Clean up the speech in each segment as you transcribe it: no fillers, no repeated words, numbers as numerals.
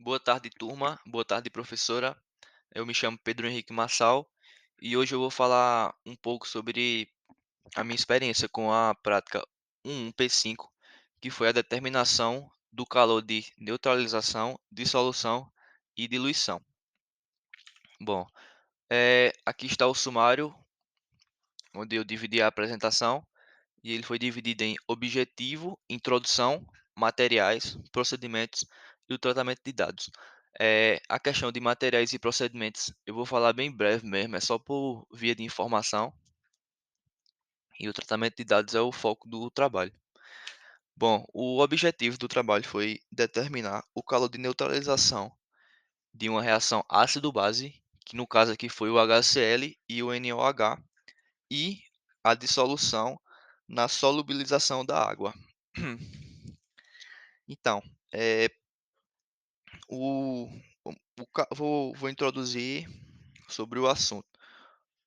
Boa tarde, turma. Boa tarde, professora. Eu me chamo Pedro Henrique Massal e hoje eu vou falar um pouco sobre a minha experiência com a prática 11P5, que foi a determinação do calor de neutralização, dissolução e diluição. Bom, aqui está o sumário, onde eu dividi a apresentação e ele foi dividido em objetivo, introdução, materiais, procedimentos e o tratamento de dados. A questão de materiais e procedimentos eu vou falar bem breve mesmo, é só por via de informação, e o tratamento de dados é o foco do trabalho. Bom, o objetivo do trabalho foi determinar o calor de neutralização de uma reação ácido-base, que no caso aqui foi o HCl e o NOH, e a dissolução na solubilização da água. Então, o, vou introduzir sobre o assunto.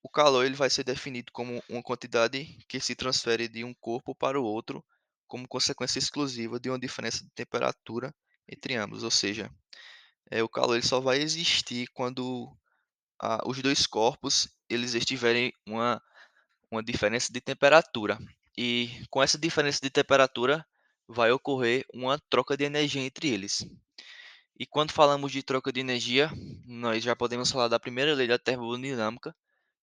O calor ele vai ser definido como uma quantidade que se transfere de um corpo para o outro como consequência exclusiva de uma diferença de temperatura entre ambos. Ou seja, o calor ele só vai existir quando os dois corpos eles estiverem uma diferença de temperatura. E com essa diferença de temperatura vai ocorrer uma troca de energia entre eles. E quando falamos de troca de energia, nós já podemos falar da primeira lei da termodinâmica,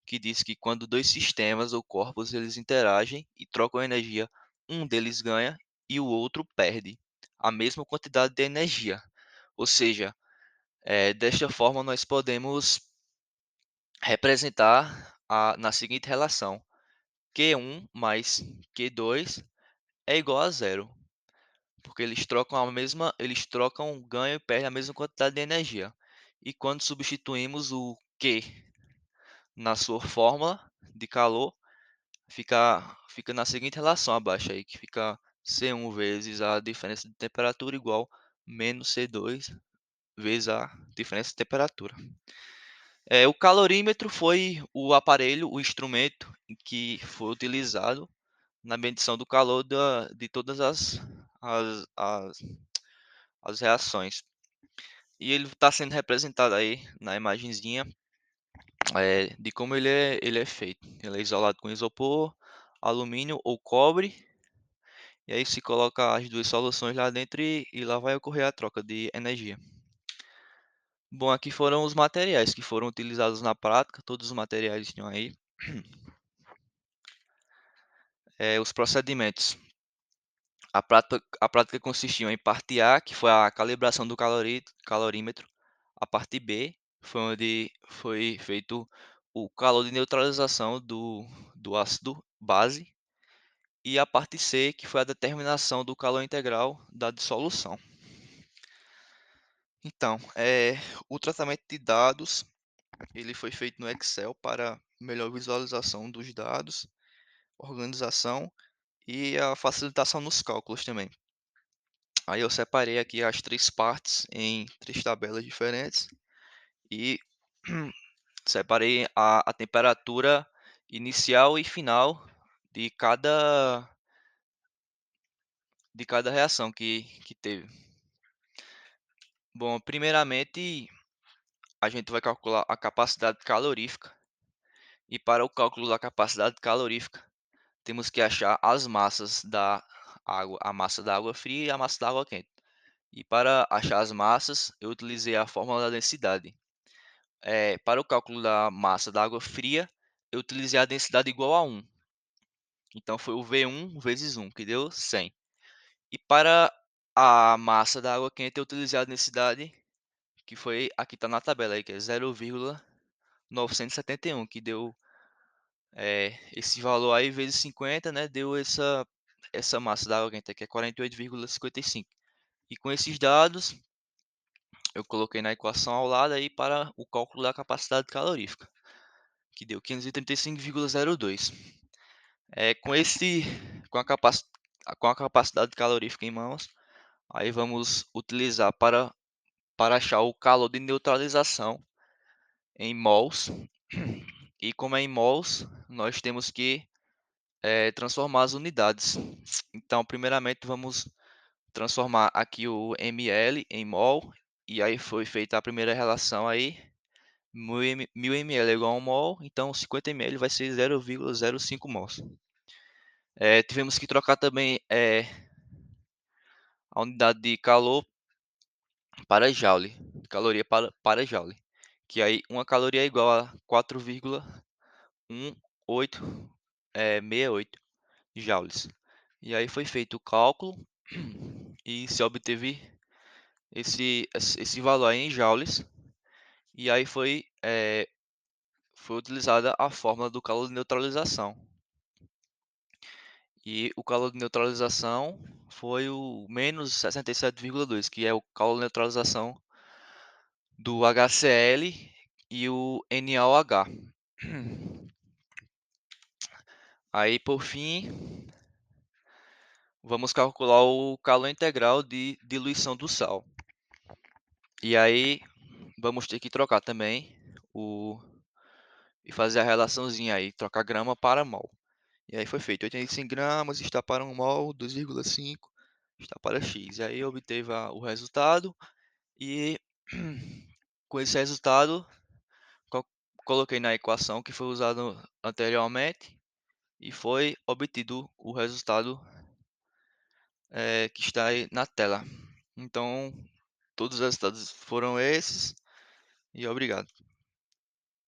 que diz que quando dois sistemas ou corpos eles interagem e trocam energia, um deles ganha e o outro perde a mesma quantidade de energia. Ou seja, desta forma nós podemos representar na seguinte relação: Q1 mais Q2 é igual a zero, porque eles trocam, ganham e perdem a mesma quantidade de energia. E quando substituímos o Q na sua fórmula de calor, fica na seguinte relação abaixo aí, que fica C1 vezes a diferença de temperatura igual menos C2 vezes a diferença de temperatura. O calorímetro foi o aparelho, o instrumento em que foi utilizado na medição do calor de todas as, as, as reações. E ele está sendo representado aí na imagenzinha, de como ele é feito. Ele é isolado com isopor, alumínio ou cobre, e aí se coloca as duas soluções lá dentro e lá vai ocorrer a troca de energia. Bom, aqui foram os materiais que foram utilizados na prática, todos os materiais estão aí. Os procedimentos. A prática consistiu em parte A, que foi a calibração do calorímetro. A parte B foi onde foi feito o calor de neutralização do ácido base. E a parte C, que foi a determinação do calor integral da dissolução. Então, o tratamento de dados ele foi feito no Excel para melhor visualização dos dados, organização e a facilitação nos cálculos também. Aí eu separei aqui as três partes em três tabelas diferentes e separei a temperatura inicial e final de cada reação que teve. Bom, primeiramente a gente vai calcular a capacidade calorífica, e para o cálculo da capacidade calorífica temos que achar as massas da água, a massa da água fria e a massa da água quente. E para achar as massas, eu utilizei a fórmula da densidade. Para o cálculo da massa da água fria, eu utilizei a densidade igual a 1. Então foi o V1 vezes 1, que deu 100. E para a massa da água quente, eu utilizei a densidade, que foi aqui está na tabela aí, que é 0,971, que deu esse valor aí vezes 50, né? Deu essa massa da água quente, que é 48,55. E com esses dados, eu coloquei na equação ao lado aí para o cálculo da capacidade calorífica, que deu 535,02. Com com a com a capacidade calorífica em mãos, aí vamos utilizar para achar o calor de neutralização em mols. E como é em mols, nós temos que transformar as unidades. Então, primeiramente, vamos transformar aqui o ml em mol e aí foi feita a primeira relação aí, 1000 ml é igual a 1 mol, então 50 ml vai ser 0,05 mols. Tivemos que trocar também, a unidade de calor para joule, caloria para joule, que aí uma caloria é igual a 4,1868 joules. E aí foi feito o cálculo e se obteve esse valor aí em joules, e aí foi utilizada a fórmula do calor de neutralização. E o calor de neutralização foi o menos 67,2, que é o calor de neutralização do HCl e o NaOH. Aí, por fim, vamos calcular o calor integral de diluição do sal. E aí, vamos ter que trocar também o e fazer a relaçãozinha aí, trocar grama para mol. E aí foi feito 85 gramas está para 1 mol, 2,5 está para X. E aí obteve o resultado e com esse resultado co coloquei na equação que foi usado anteriormente e foi obtido o resultado, que está aí na tela. Então, todos os resultados foram esses e obrigado.